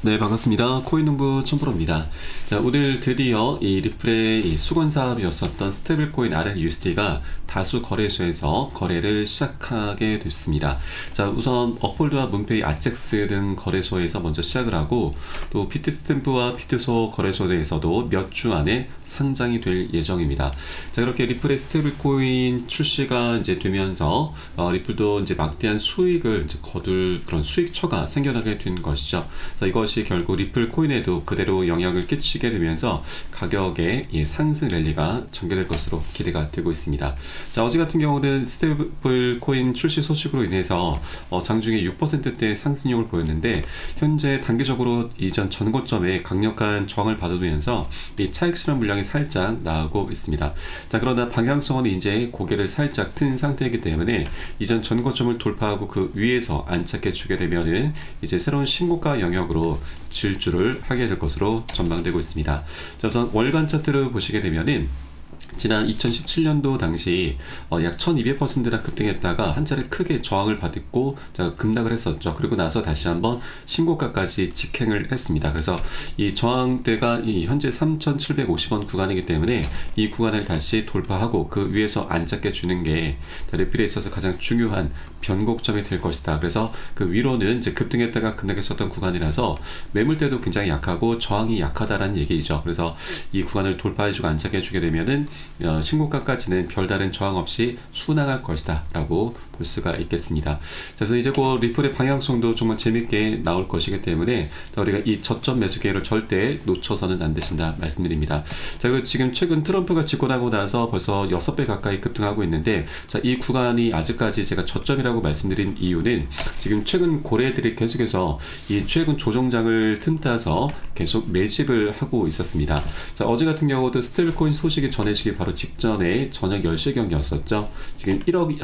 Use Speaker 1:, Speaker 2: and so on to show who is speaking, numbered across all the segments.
Speaker 1: 네, 반갑습니다. 코인농부 촌프로입니다. 자, 오늘 드디어 이 리플의 이 수건 사업이었었던 스테이블코인 RLUSD가 다수 거래소에서 거래를 시작하게 됐습니다. 자, 우선 업홀드와 문페이, 아젝스 등 거래소에서 먼저 시작을 하고, 또 비트스탬프와 비트소 거래소에서도 몇 주 안에 상장이 될 예정입니다. 자, 그렇게 리플의 스테이블코인 출시가 이제 되면서 리플도 이제 막대한 수익을 이제 거둘 그런 수익처가 생겨나게 된 것이죠. 자, 이것이 결국 리플 코인에도 그대로 영향을 끼치게 되면서 가격의 상승 랠리가 전개될 것으로 기대가 되고 있습니다. 자, 어제 같은 경우는 스테이블 코인 출시 소식으로 인해서 장중에 6%대 상승력을 보였는데, 현재 단기적으로 이전 전고점에 강력한 저항을 받아두면서 이 차익 실현 물량이 살짝 나오고 있습니다. 자, 그러나 방향성은 이제 고개를 살짝 튼 상태이기 때문에 이전 전고점을 돌파하고 그 위에서 안착해 주게 되면은 이제 새로운 신고가 영역으로 질주를 하게 될 것으로 전망되고 있습니다. 자, 우선 월간 차트를 보시게 되면은 지난 2017년도 당시 약 1200%나 급등했다가 한 차례 크게 저항을 받고 급락을 했었죠. 그리고 나서 다시 한번 신고가까지 직행을 했습니다. 그래서 이 저항대가 현재 3,750원 구간이기 때문에 이 구간을 다시 돌파하고 그 위에서 안착해 주는 게 리플에 있어서 가장 중요한 변곡점이 될 것이다. 그래서 그 위로는 이제 급등했다가 급락했었던 구간이라서 매물대도 굉장히 약하고 저항이 약하다라는 얘기죠. 그래서 이 구간을 돌파해주고 안착해주게 되면은 신고가까지는 별다른 저항 없이 순항할 것이다 라고 볼 수가 있겠습니다. 그래서 이제 곧 리플의 방향성도 정말 재밌게 나올 것이기 때문에 우리가 이 저점 매수 기회를 절대 놓쳐서는 안 되신다 말씀드립니다. 자, 그리고 지금 최근 트럼프가 집권하고 나서 벌써 6배 가까이 급등하고 있는데, 자, 이 구간이 아직까지 제가 저점이라고 말씀드린 이유는 지금 최근 고래들이 계속해서 이 최근 조정장을 틈타서 계속 매집을 하고 있었습니다. 자, 어제 같은 경우도 스테이블코인 소식이 전해지기 바로 직전에 저녁 10시경이었었죠. 지금 1억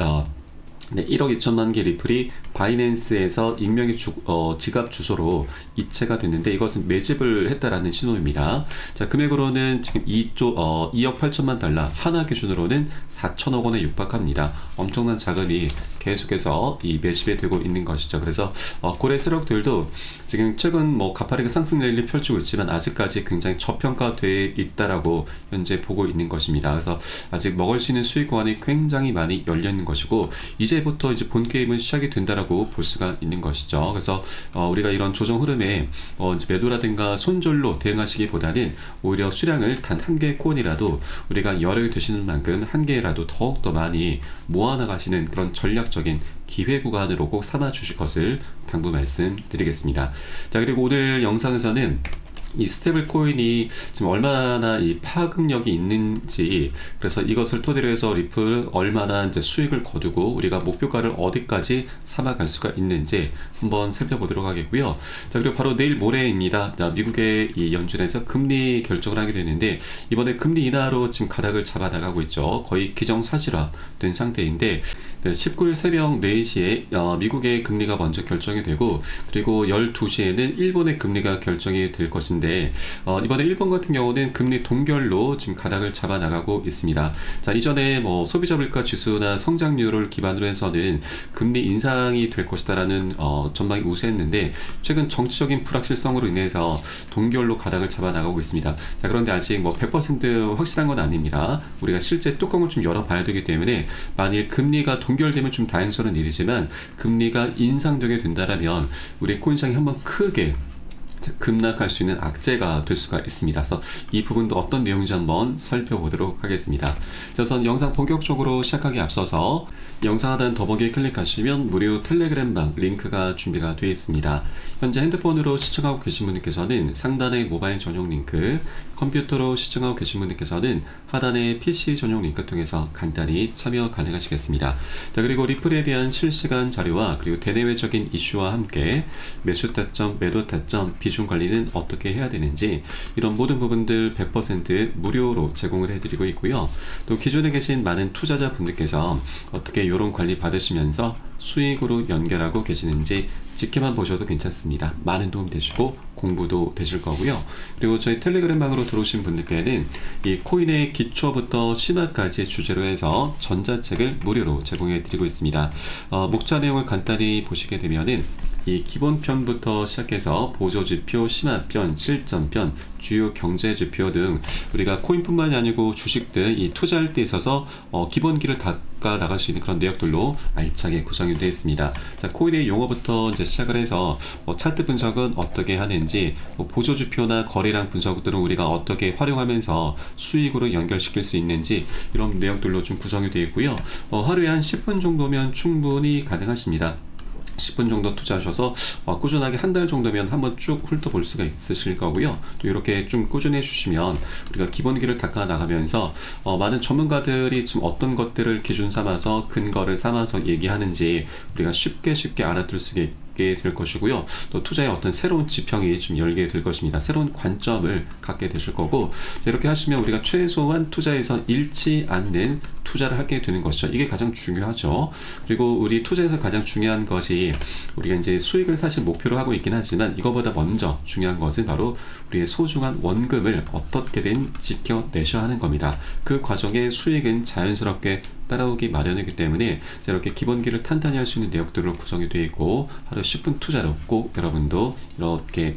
Speaker 1: 2천만 개 리플이 바이낸스에서 익명의 지갑 주소로 이체가 됐는데, 이것은 매집을 했다라는 신호입니다. 자, 금액으로는 지금 2억 8천만 달러, 하나 기준으로는 4천억 원에 육박합니다. 엄청난 자금이 계속해서 이 매집에 되고 있는 것이죠. 그래서 고래 세력들도 지금 최근 가파르게 상승 랠리 펼치고 있지만 아직까지 굉장히 저평가되어 있다라고 현재 보고 있는 것입니다. 그래서 아직 먹을 수 있는 수익 구간이 굉장히 많이 열려 있는 것이고, 이제부터 이제 본 게임은 시작이 된다라고 볼 수가 있는 것이죠. 그래서 우리가 이런 조정 흐름에 이제 매도라든가 손절로 대응하시기보다는 오히려 수량을 단 한 개의 코인이라도 우리가 여력이 되시는 만큼 한 개라도 더욱더 많이 모아나가시는 그런 전략적인 기회 구간으로 꼭 삼아 주실 것을 당부 말씀드리겠습니다. 자, 그리고 오늘 영상에서는 이 스테이블 코인이 지금 얼마나 이 파급력이 있는지, 그래서 이것을 토대로 해서 리플 얼마나 이제 수익을 거두고 우리가 목표가를 어디까지 삼아갈 수가 있는지 한번 살펴보도록 하겠고요. 자, 그리고 바로 내일 모레입니다. 미국의 이 연준에서 금리 결정을 하게 되는데, 이번에 금리 인하로 지금 가닥을 잡아 나가고 있죠. 거의 기정사실화 된 상태인데, 19일 새벽 4시에 미국의 금리가 먼저 결정이 되고, 그리고 12시에는 일본의 금리가 결정이 될 것인데, 이번에 일본 같은 경우는 금리 동결로 지금 가닥을 잡아 나가고 있습니다. 자, 이전에 소비자 물가 지수나 성장률을 기반으로 해서는 금리 인상이 될 것이다라는 전망이 우세했는데, 최근 정치적인 불확실성으로 인해서 동결로 가닥을 잡아 나가고 있습니다. 자, 그런데 아직 100% 확실한 건 아닙니다. 우리가 실제 뚜껑을 좀 열어봐야 되기 때문에, 만일 금리가 동결되면 좀 다행스러운 일이지만 금리가 인상되게 된다면 우리 코인시장이 한번 크게 급락할 수 있는 악재가 될 수가 있습니다. 그래서 이 부분도 어떤 내용인지 한번 살펴보도록 하겠습니다. 자, 우선 영상 본격적으로 시작하기 앞서서 영상 하단 더보기에 클릭하시면 무료 텔레그램방 링크가 준비가 되어 있습니다. 현재 핸드폰으로 시청하고 계신 분들께서는 상단의 모바일 전용 링크, 컴퓨터로 시청하고 계신 분들께서는 하단의 PC 전용 링크 통해서 간단히 참여 가능하시겠습니다. 자, 그리고 리플에 대한 실시간 자료와 그리고 대내외적인 이슈와 함께 매수 타점, 매도 타점, 비중 관리는 어떻게 해야 되는지, 이런 모든 부분들 100% 무료로 제공을 해드리고 있고요. 또 기존에 계신 많은 투자자 분들께서 어떻게 이런 관리 받으시면서 수익으로 연결하고 계시는지 지켜만 보셔도 괜찮습니다. 많은 도움 되시고 공부도 되실 거고요. 그리고 저희 텔레그램방으로 들어오신 분들께는 이 코인의 기초부터 심화까지 주제로 해서 전자책을 무료로 제공해 드리고 있습니다. 목차 내용을 간단히 보시게 되면은 이 기본편부터 시작해서 보조지표, 심화편, 실전편, 주요 경제지표 등 우리가 코인뿐만이 아니고 주식 등 이 투자할 때 있어서 기본기를 닦아 나갈 수 있는 그런 내역들로 알차게 구성이 되어 있습니다. 자, 코인의 용어부터 이제 시작을 해서 차트 분석은 어떻게 하는지, 보조지표나 거래량 분석들은 우리가 어떻게 활용하면서 수익으로 연결시킬 수 있는지 이런 내용들로 좀 구성이 되어 있고요. 하루에 한 10분 정도면 충분히 가능하십니다. 10분 정도 투자하셔서 꾸준하게 한 달 정도면 한번 쭉 훑어볼 수가 있으실 거고요. 또 이렇게 좀 꾸준해 주시면 우리가 기본기를 닦아 나가면서 많은 전문가들이 지금 어떤 것들을 기준 삼아서 근거를 삼아서 얘기하는지 우리가 쉽게 알아들 수 있게 될 것이고요. 또 투자의 어떤 새로운 지평이 좀 열게 될 것입니다. 새로운 관점을 갖게 되실 거고, 이렇게 하시면 우리가 최소한 투자에서 잃지 않는 투자를 하게 되는 것이죠. 이게 가장 중요하죠. 그리고 우리 투자에서 가장 중요한 것이 우리가 이제 수익을 사실 목표로 하고 있긴 하지만 이거보다 먼저 중요한 것은 바로 우리의 소중한 원금을 어떻게든 지켜내셔야 하는 겁니다. 그 과정에 수익은 자연스럽게 따라오기 마련이기 때문에 이렇게 기본기를 탄탄히 할 수 있는 내역들로 구성이 되어 있고, 하루 10분 투자로 꼭 여러분도 이렇게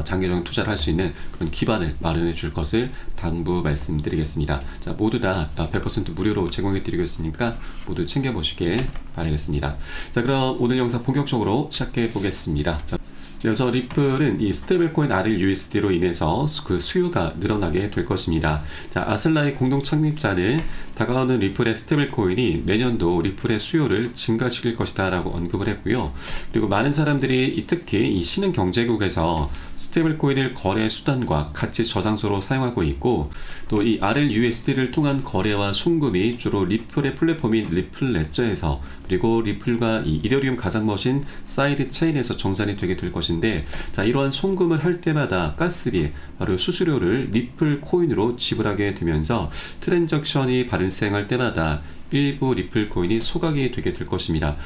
Speaker 1: 장기적인 투자를 할 수 있는 그런 기반을 마련해 줄 것을 당부 말씀드리겠습니다. 자, 모두 다 100% 무료로 제공해 드리겠으니까 모두 챙겨보시길 바라겠습니다. 자, 그럼 오늘 영상 본격적으로 시작해 보겠습니다. 자, 그래서 리플은 이 스테이블코인 RLUSD로 인해서 그 수요가 늘어나게 될 것입니다. 자, 아슬라의 공동 창립자는 다가오는 리플의 스테이블코인이 내년도 리플의 수요를 증가시킬 것이다 라고 언급을 했고요. 그리고 많은 사람들이 특히 이 신흥 경제국에서 스테이블코인을 거래 수단과 가치 저장소로 사용하고 있고, 또 이 RLUSD를 통한 거래와 송금이 주로 리플의 플랫폼인 리플 레저에서, 그리고 리플과 이 이더리움 가상머신 사이드 체인에서 정산이 되게 될 것인데, 자, 이러한 송금을 할 때마다 가스비, 바로 수수료를 리플 코인으로 지불하게 되면서 트랜잭션이 발생할 때마다 일부 리플 코인이 소각이 되게 될 것입니다.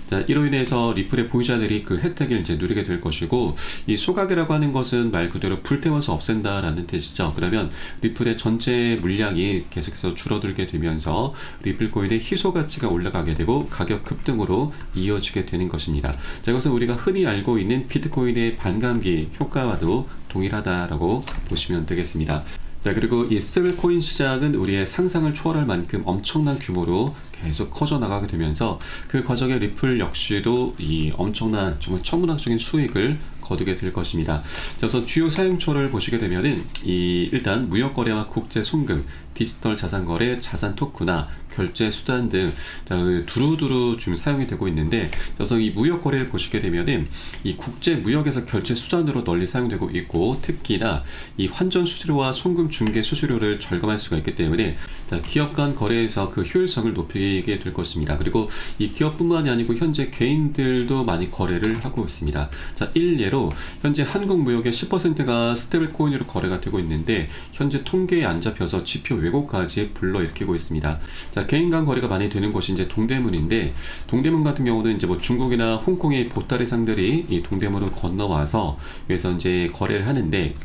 Speaker 1: 자, 이로 인해서 리플의 보유자들이 그 혜택을 이제 누리게 될 것이고, 이 소각이라고 하는 것은 말 그대로 불태워서 없앤다라는 뜻이죠. 그러면 리플의 전체 물량이 계속해서 줄어들게 되면서 리플 코인의 희소 가치가 올라가게 되고 가격 급등으로 이어지게 되는 것입니다. 자, 이것은 우리가 흔히 알고 있는 비트코인의 반감기 효과와도 동일하다라고 보시면 되겠습니다. 자, 그리고 이 스테이블코인 시장은 우리의 상상을 초월할 만큼 엄청난 규모로 계속 커져 나가게 되면서 그 과정에 리플 역시도 이 엄청난 정말 천문학적인 수익을 거두게 될 것입니다. 그래서 주요 사용처를 보시게 되면은 일단 무역거래와 국제 송금, 디지털 자산거래, 자산 토크나 결제 수단 등 두루두루 지금 사용이 되고 있는데, 그래서 이 무역거래를 보시게 되면은 이 국제 무역에서 결제 수단으로 널리 사용되고 있고, 특히나 이 환전 수수료와 송금 중개 수수료를 절감할 수가 있기 때문에 기업 간 거래에서 그 효율성을 높이게 될 것입니다. 그리고 이 기업뿐만이 아니고 현재 개인들도 많이 거래를 하고 있습니다. 자, 일례로 현재 한국 무역의 10%가 스테이블 코인으로 거래가 되고 있는데, 현재 통계에 안 잡혀서 지표 왜곡까지 불러일으키고 있습니다. 자, 개인 간 거래가 많이 되는 곳이 이제 동대문인데, 동대문 같은 경우는 이제 뭐 중국이나 홍콩의 보따리 상들이 이 동대문을 건너와서 여기서 이제 거래를 하는데,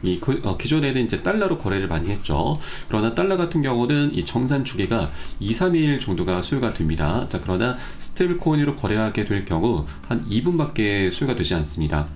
Speaker 1: 기존에는 이제 달러로 거래를 많이 했죠. 그러나 달러 같은 경우는 이 정산 주기가 2-3일 정도가 소요가 됩니다. 자, 그러나 스테이블 코인으로 거래하게 될 경우 한 2분밖에 소요가 되지 않습니다.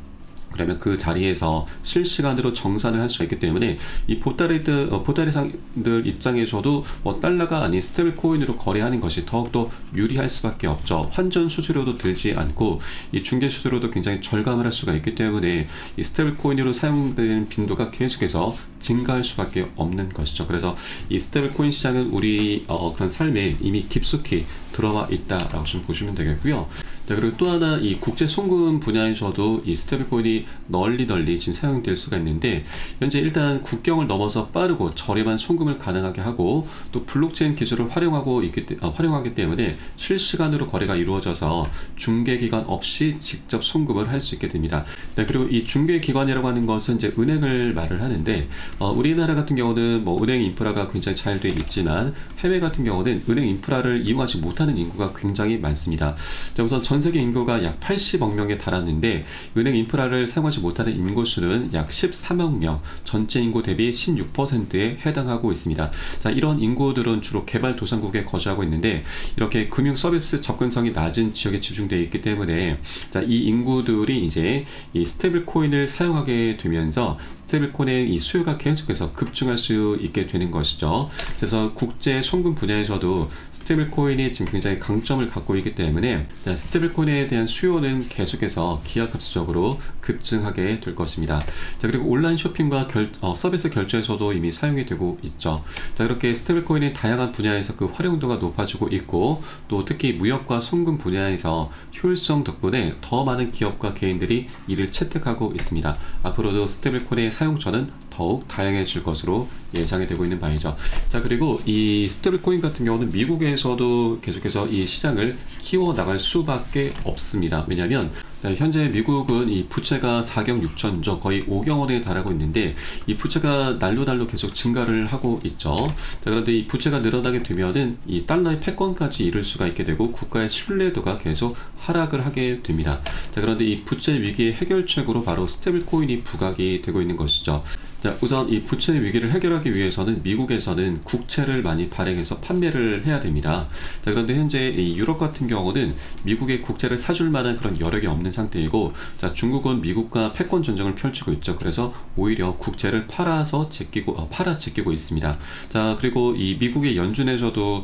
Speaker 1: 그러면 그 자리에서 실시간으로 정산을 할 수가 있기 때문에 이 보따리상들 입장에서도 달러가 아닌 스테이블 코인으로 거래하는 것이 더욱더 유리할 수밖에 없죠. 환전 수수료도 들지 않고 이 중개 수수료도 굉장히 절감을 할 수가 있기 때문에 이 스테이블 코인으로 사용되는 빈도가 계속해서 증가할 수밖에 없는 것이죠. 그래서 이 스테이블 코인 시장은 우리 그런 삶에 이미 깊숙이 들어와 있다라고 좀 보시면 되겠고요. 자, 그리고 또 하나 이 국제 송금 분야에서도 이 스테이블 코인이 널리 지금 사용될 수가 있는데, 현재 일단 국경을 넘어서 빠르고 저렴한 송금을 가능하게 하고, 또 블록체인 기술을 활용하기 때문에 실시간으로 거래가 이루어져서 중개기관 없이 직접 송금을 할 수 있게 됩니다. 네, 그리고 이 중개기관이라고 하는 것은 이제 은행을 말을 하는데, 우리나라 같은 경우는 뭐 은행 인프라가 굉장히 잘 되어 있지만 해외 같은 경우는 은행 인프라를 이용하지 못하는 인구가 굉장히 많습니다. 자, 우선 전 전 세계 인구가 약 80억 명에 달았는데 은행 인프라를 사용하지 못하는 인구수는 약 13억 명, 전체 인구 대비 16%에 해당하고 있습니다. 자, 이런 인구들은 주로 개발도상국에 거주하고 있는데 이렇게 금융 서비스 접근성이 낮은 지역에 집중되어 있기 때문에 자, 이 인구들이 이제 이 스테이블 코인을 사용하게 되면서 스테이블 코인의 이 수요가 계속해서 급증할 수 있게 되는 것이죠. 그래서 국제 송금 분야에서도 스테이블 코인이 지금 굉장히 강점을 갖고 있기 때문에 스테이블 코인에 대한 수요는 계속해서 기하급수적으로 급증하게 될 것입니다. 자, 그리고 온라인 쇼핑과 서비스 결제에서도 이미 사용이 되고 있죠. 자, 이렇게 스테이블 코인이 다양한 분야에서 그 활용도가 높아지고 있고 또 특히 무역과 송금 분야에서 효율성 덕분에 더 많은 기업과 개인들이 이를 채택하고 있습니다. 앞으로도 스테이블 코인의 사용처는 더욱 다양해질 것으로 예상이 되고 있는 바이죠. 자, 그리고 이 스테이블 코인 같은 경우는 미국에서도 계속해서 이 시장을 키워나갈 수밖에 없습니다. 왜냐하면 현재 미국은 이 부채가 4경 6천조, 거의 5경 원에 달하고 있는데 이 부채가 날로 계속 증가를 하고 있죠. 자, 그런데 이 부채가 늘어나게 되면은 이 달러의 패권까지 이룰 수가 있게 되고 국가의 신뢰도가 계속 하락을 하게 됩니다. 자, 그런데 이 부채 위기의 해결책으로 바로 스테이블 코인이 부각이 되고 있는 것이죠. 자, 우선 이 부채 위기를 해결하기 위해서는 미국에서는 국채를 많이 발행해서 판매를 해야 됩니다. 자, 그런데 현재 이 유럽 같은 경우는 미국의 국채를 사줄 만한 그런 여력이 없는 상태이고, 자, 중국은 미국과 패권 전쟁을 펼치고 있죠. 그래서 오히려 국채를 팔아 제끼고 있습니다. 자, 그리고 이 미국의 연준에서도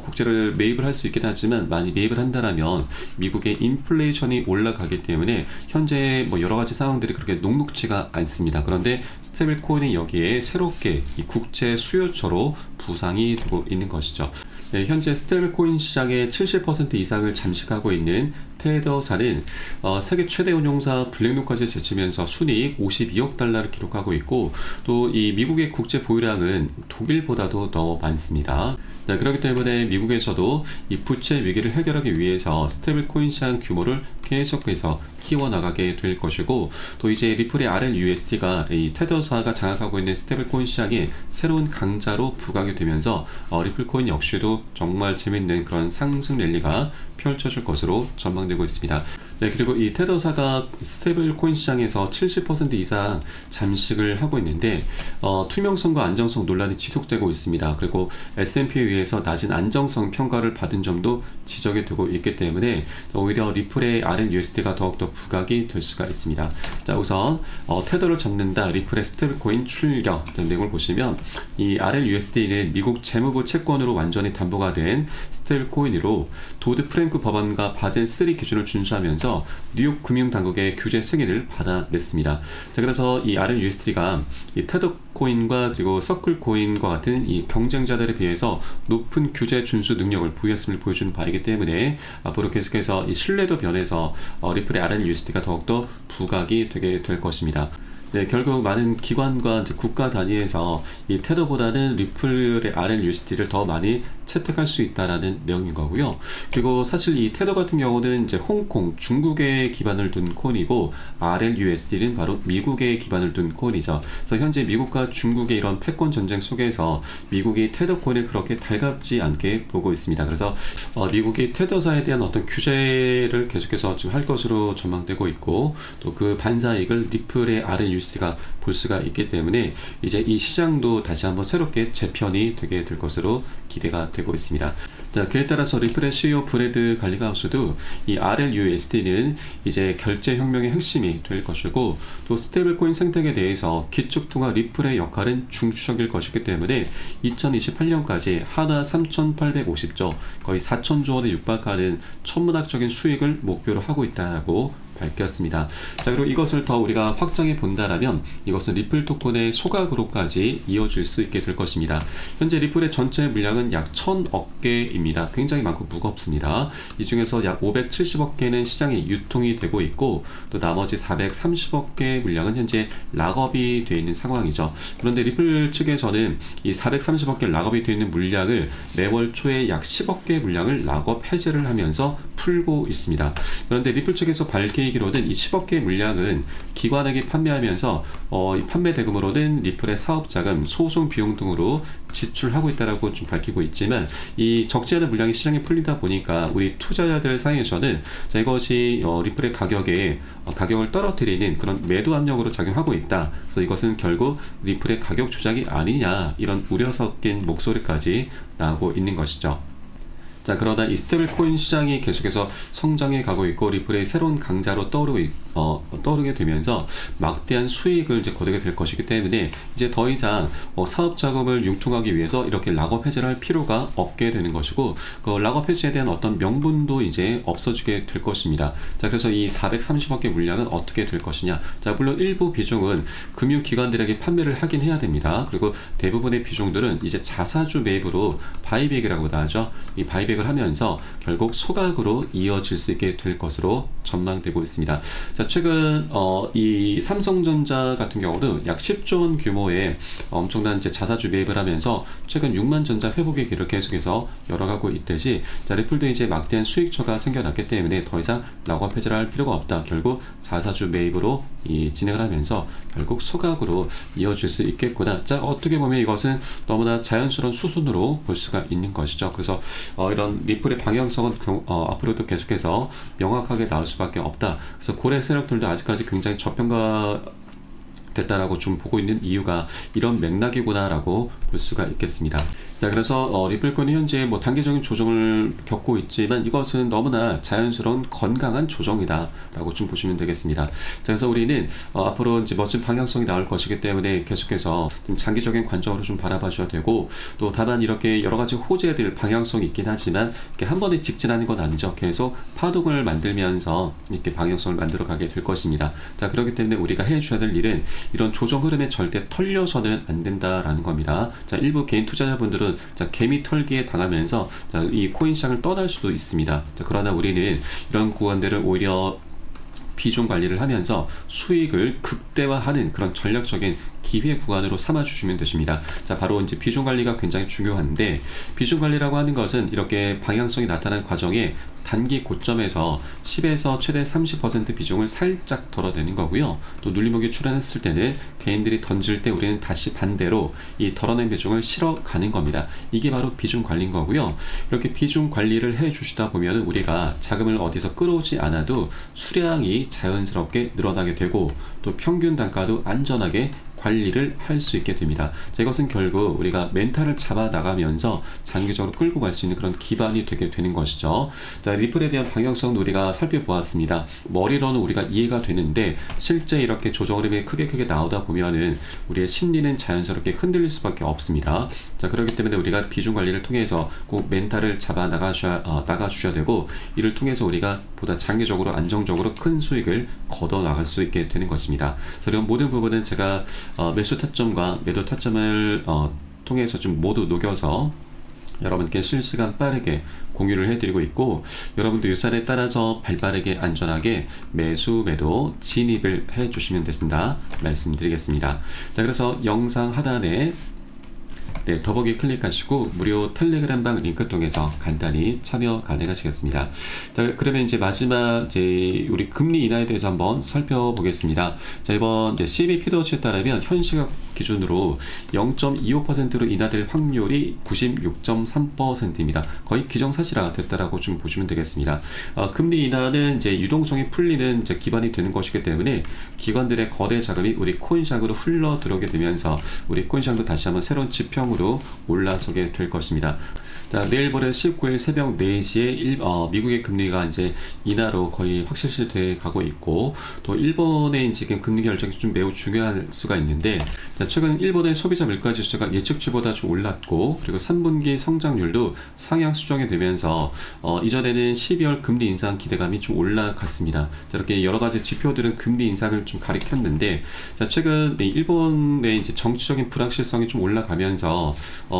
Speaker 1: 국채를 매입을 할 수 있긴 하지만 많이 매입을 한다라면 미국의 인플레이션이 올라가기 때문에 현재 뭐 여러 가지 상황들이 그렇게 녹록지가 않습니다. 그런데 스테이블 코인이 여기에 새롭게 이 국채 수요처로 부상이 되고 있는 것이죠. 네, 현재 스테이블 코인 시장의 70% 이상을 잠식하고 있는 테더사는 세계 최대 운용사 블랙록까지 제치면서 순이익 52억 달러를 기록하고 있고, 또 이 미국의 국채 보유량은 독일보다도 더 많습니다. 네, 그렇기 때문에 미국에서도 이 부채 위기를 해결하기 위해서 스테이블 코인 시장 규모를 계속해서 키워나가게 될 것이고, 또 이제 리플의 RLUSD가 이 테더사가 장악하고 있는 스테이블 코인 시장에 새로운 강자로 부각이 되면서 리플 코인 역시도 정말 재밌는 그런 상승 랠리가 펼쳐질 것으로 전망되고 있습니다. 네, 그리고 이 테더사가 스테이블 코인 시장에서 70% 이상 잠식을 하고 있는데 투명성과 안정성 논란이 지속되고 있습니다. 그리고 S&P에 의해서 낮은 안정성 평가를 받은 점도 지적이 되고 있기 때문에 오히려 리플의 RLUSD가 더욱더 부각이 될 수가 있습니다. 자, 우선 테더를 잡는다 리플의 스테이블 코인 출격 내용을 보시면 이 RLUSD는 미국 재무부 채권으로 완전히 담보가 된 스테이블 코인으로 도드 프랭크 법안과 바젤 3 기준을 준수하면서 뉴욕 금융당국의 규제 승인을 받아냈습니다. 자, 그래서 이 RLUSD가 이 테더 코인과 그리고 서클 코인과 같은 이 경쟁자들에 비해서 높은 규제 준수 능력을 보였음을 보여주는 바이기 때문에 앞으로 계속해서 이 신뢰도 면에서 리플의 RLUSD가 더욱더 부각이 되게 될 것입니다. 네, 결국 많은 기관과 국가 단위에서 이 테더보다는 리플의 RLUSD를 더 많이 채택할 수 있다라는 내용인 거고요. 그리고 사실 이 테더 같은 경우는 이제 홍콩, 중국에 기반을 둔 코인이고 RLUSD는 바로 미국에 기반을 둔 코인이죠. 그래서 현재 미국과 중국의 이런 패권 전쟁 속에서 미국이 테더 코인을 그렇게 달갑지 않게 보고 있습니다. 그래서 미국이 테더사에 대한 어떤 규제를 계속해서 지금 할 것으로 전망되고 있고, 또 그 반사이익을 리플의 RLUSD가 볼 수가 있기 때문에 이제 이 시장도 다시 한번 새롭게 재편이 되게 될 것으로 기대가 되고 있습니다. 자, 그에 따라서 리플의 CEO 브래드 갈리가우스도 이 RLUSD는 이제 결제 혁명의 핵심이 될 것이고, 또 스테이블 코인 생태계에 대해서 기축통화 리플의 역할은 중추적일 것이기 때문에 2028년까지 하나 3,850조, 거의 4,000조 원에 육박하는 천문학적인 수익을 목표로 하고 있다고 밝혔습니다. 자, 그리고 이것을 더 우리가 확장해 본다라면 이것은 리플 토큰의 소각으로까지 이어질 수 있게 될 것입니다. 현재 리플의 전체 물량은 약 1,000억 개입니다. 굉장히 많고 무겁습니다. 이 중에서 약 570억 개는 시장에 유통이 되고 있고, 또 나머지 430억 개 물량은 현재 락업이 되어 있는 상황이죠. 그런데 리플 측에서는 이 430억 개 락업이 되어 있는 물량을 매월 초에 약 10억 개 물량을 락업 해제를 하면서 풀고 있습니다. 그런데 리플 측에서 밝히기로는 이 10억 개 물량은 기관에게 판매하면서 이 판매 대금으로는 리플의 사업자금, 소송 비용 등으로 지출하고 있다라고 좀 밝히고 있지만 이 적지 않은 물량이 시장에 풀리다 보니까 우리 투자자들 사이에서는 자, 이것이 리플의 가격을 떨어뜨리는 그런 매도 압력으로 작용하고 있다. 그래서 이것은 결국 리플의 가격 조작이 아니냐 이런 우려 섞인 목소리까지 나오고 있는 것이죠. 자, 그러다 이 스테이블 코인 시장이 계속해서 성장해 가고 있고 리플의 새로운 강자로 떠오르게 되면서 막대한 수익을 이제 거두게 될 것이기 때문에 이제 더 이상 사업 자금을 융통하기 위해서 이렇게 락업 해제를 할 필요가 없게 되는 것이고 그 락업 해제에 대한 어떤 명분도 이제 없어지게 될 것입니다. 자, 그래서 이 430억 개 물량은 어떻게 될 것이냐. 자, 물론 일부 비중은 금융기관들에게 판매를 하긴 해야 됩니다. 그리고 대부분의 비중들은 이제 자사주 매입으로 바이백이라고 하죠. 이 바이백을 하면서 결국 소각으로 이어질 수 있게 될 것으로 전망되고 있습니다. 자, 최근 이 삼성전자 같은 경우도 약 10조 원 규모의 엄청난 이제 자사주 매입을 하면서 최근 6만 전자 회복의 길을 계속해서 열어가고 있듯이 자, 리플도 이제 막대한 수익처가 생겨났기 때문에 더 이상 락업 해제를 할 필요가 없다. 결국 자사주 매입으로 진행을 하면서 결국 소각으로 이어질 수 있겠구나. 자, 어떻게 보면 이것은 너무나 자연스러운 수순으로 볼 수가 있는 것이죠. 그래서 이런 리플의 방향성은 앞으로도 계속해서 명확하게 나올 수밖에 없다. 그래서 고래 세력들도 아직까지 굉장히 저평가 됐다라고 좀 보고 있는 이유가 이런 맥락이구나라고 볼 수가 있겠습니다. 자, 그래서 리플코인이 현재 뭐 단계적인 조정을 겪고 있지만 이것은 너무나 자연스러운 건강한 조정이다라고 좀 보시면 되겠습니다. 자, 그래서 우리는 앞으로 이제 멋진 방향성이 나올 것이기 때문에 계속해서 좀 장기적인 관점으로 좀 바라봐 줘야 되고 또 다만 이렇게 여러 가지 호재들 방향성이 있긴 하지만 이렇게 한 번에 직진하는 건 아니죠. 계속 파동을 만들면서 이렇게 방향성을 만들어 가게 될 것입니다. 자, 그렇기 때문에 우리가 해줘야 될 일은 이런 조정 흐름에 절대 털려서는 안 된다라는 겁니다. 자, 일부 개인 투자자분들은 자, 개미 털기에 당하면서 자, 이 코인 시장을 떠날 수도 있습니다. 자, 그러나 우리는 이런 구간들을 오히려 비중 관리를 하면서 수익을 극대화하는 그런 전략적인 기회 구간으로 삼아 주시면 되십니다. 자, 바로 이제 비중 관리가 굉장히 중요한데 비중 관리라고 하는 것은 이렇게 방향성이 나타난 과정에 단기 고점에서 10에서 최대 30% 비중을 살짝 덜어내는 거고요. 또 눌림목이 출현했을 때는 개인들이 던질 때 우리는 다시 반대로 이 덜어낸 비중을 실어가는 겁니다. 이게 바로 비중 관리인 거고요. 이렇게 비중 관리를 해 주시다 보면 우리가 자금을 어디서 끌어오지 않아도 수량이 자연스럽게 늘어나게 되고 또 평균 단가도 안전하게 관리를 할 수 있게 됩니다. 자, 이것은 결국 우리가 멘탈을 잡아 나가면서 장기적으로 끌고 갈 수 있는 그런 기반이 되게 되는 것이죠. 자, 리플에 대한 방향성도 우리가 살펴보았습니다. 머리로는 우리가 이해가 되는데 실제 이렇게 조정 흐름이 크게 나오다 보면은 우리의 심리는 자연스럽게 흔들릴 수밖에 없습니다. 자, 그렇기 때문에 우리가 비중 관리를 통해서 꼭 멘탈을 잡아 나가주셔야 되고 이를 통해서 우리가 보다 장기적으로 안정적으로 큰 수익을 걷어 나갈 수 있게 되는 것입니다. 그리고 모든 부분은 제가 매수 타점과 매도 타점을 통해서 좀 모두 녹여서 여러분께 실시간 빠르게 공유를 해드리고 있고 여러분도 유산에 따라서 발빠르게 안전하게 매수 매도 진입을 해주시면 되신다 말씀드리겠습니다. 자, 그래서 영상 하단에 더보기 클릭하시고 무료 텔레그램방 링크 통해서 간단히 참여 가능하시겠습니다. 자, 그러면 이제 마지막 우리 금리 인하에 대해서 한번 살펴보겠습니다. 자, 이번 CB 피더치에 따르면 현 시각 기준으로 0.25%로 인하될 확률이 96.3%입니다. 거의 기정사실화 됐다라고 좀 보시면 되겠습니다. 금리 인하는 이제 유동성이 풀리는 이제 기반이 되는 것이기 때문에 기관들의 거대 자금이 우리 코인시장으로 흘러 들어오게 되면서 우리 코인시장도 다시 한번 새로운 지평으로 올라서게 될 것입니다. 자, 내일 모레 19일 새벽 4시에 미국의 금리가 이제 인하로 거의 확실시돼 가고 있고 또 일본의 지금 금리 결정이 좀 매우 중요할 수가 있는데 자, 최근 일본의 소비자 물가 지수가 예측치보다 좀 올랐고 그리고 3분기 성장률도 상향 수정이 되면서 이전에는 12월 금리 인상 기대감이 좀 올라갔습니다. 자, 이렇게 여러 가지 지표들은 금리 인상을 좀 가리켰는데 자, 최근 일본의 이제 정치적인 불확실성이 좀 올라가면서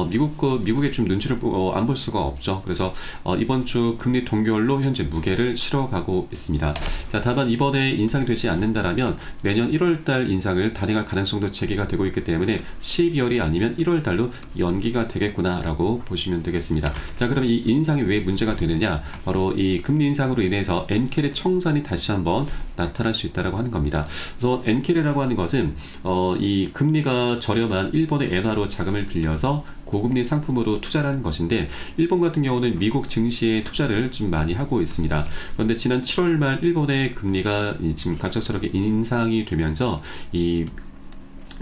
Speaker 1: 미국의 좀 눈치를 안 볼 수가 없죠. 그래서 이번 주 금리 동결로 현재 무게를 실어가고 있습니다. 자, 다만 이번에 인상이 되지 않는다라면 내년 1월달 인상을 단행할 가능성도 제기가 되고 있기 때문에 12월이 아니면 1월달로 연기가 되겠구나라고 보시면 되겠습니다. 자, 그럼 이 인상이 왜 문제가 되느냐? 바로 이 금리 인상으로 인해서 엔켈의 청산이 다시 한번 나타날 수 있다라고 하는 겁니다. 그래서 엔캐리라고 하는 것은 이 금리가 저렴한 일본의 엔화로 자금을 빌려서 고금리 상품으로 투자하는 것인데, 일본 같은 경우는 미국 증시에 투자를 좀 많이 하고 있습니다. 그런데 지난 7월 말 일본의 금리가 지금 갑작스럽게 인상이 되면서 이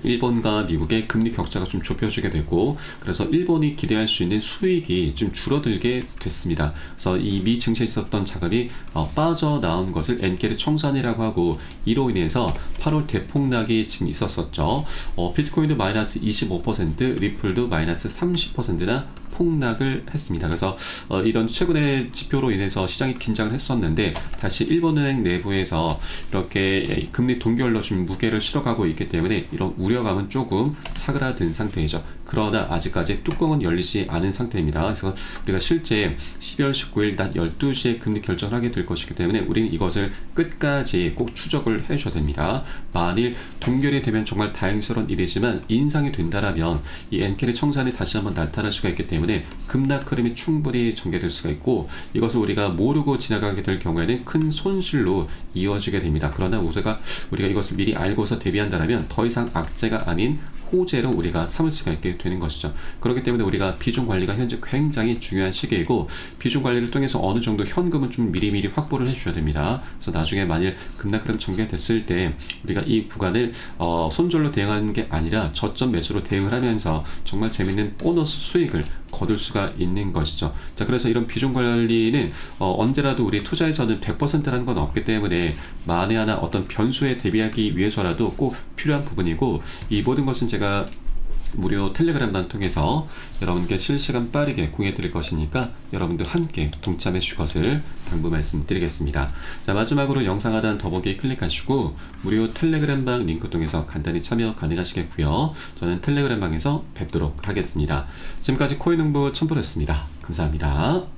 Speaker 1: 일본과 미국의 금리 격차가 좀 좁혀지게 되고, 그래서 일본이 기대할 수 있는 수익이 좀 줄어들게 됐습니다. 그래서 이 미 증시에 있었던 자금이 빠져나온 것을 엔캐리 청산이라고 하고, 이로 인해서 8월 대폭락이 지금 있었었죠. 비트코인도 마이너스 25%, 리플도 마이너스 30%나 폭락을 했습니다. 그래서 이런 최근의 지표로 인해서 시장이 긴장을 했었는데, 다시 일본은행 내부에서 이렇게 금리 동결로 좀 무게를 실어가고 있기 때문에 이런 우려감은 조금 사그라든 상태이죠. 그러나 아직까지 뚜껑은 열리지 않은 상태입니다. 그래서 우리가 실제 12월 19일 낮 12시에 금리 결정을 하게 될 것이기 때문에 우리는 이것을 끝까지 꼭 추적을 해줘야 됩니다. 만일 동결이 되면 정말 다행스러운 일이지만, 인상이 된다라면 이 엔캐리 청산이 다시 한번 나타날 수가 있기 때문에 급락 흐름이 충분히 전개될 수가 있고, 이것을 우리가 모르고 지나가게 될 경우에는 큰 손실로 이어지게 됩니다. 그러나 우리가 이것을 미리 알고서 대비한다면 더 이상 악재가 아닌 호재로 우리가 삼을 수가 있게 되는 것이죠. 그렇기 때문에 우리가 비중 관리가 현재 굉장히 중요한 시기이고, 비중 관리를 통해서 어느 정도 현금은 좀 미리미리 확보를 해주셔야 됩니다. 그래서 나중에 만일 급락 흐름 전개됐을 때 우리가 이 구간을 손절로 대응하는 게 아니라 저점 매수로 대응을 하면서 정말 재밌는 보너스 수익을 거둘 수가 있는 것이죠. 자, 그래서 이런 비중 관리는 언제라도 우리 투자에서는 100%라는 건 없기 때문에 만에 하나 어떤 변수에 대비하기 위해서라도 꼭 필요한 부분이고, 이 모든 것은 제가 무료 텔레그램단 통해서 여러분께 실시간 빠르게 공유해 드릴 것이니까 여러분도 함께 동참해 주실 것을 당부 말씀드리겠습니다. 자, 마지막으로 영상 하단 더보기 클릭하시고 무료 텔레그램방 링크 통해서 간단히 참여 가능하시겠고요. 저는 텔레그램방에서 뵙도록 하겠습니다. 지금까지 코인홍보 첨부였습니다. 감사합니다.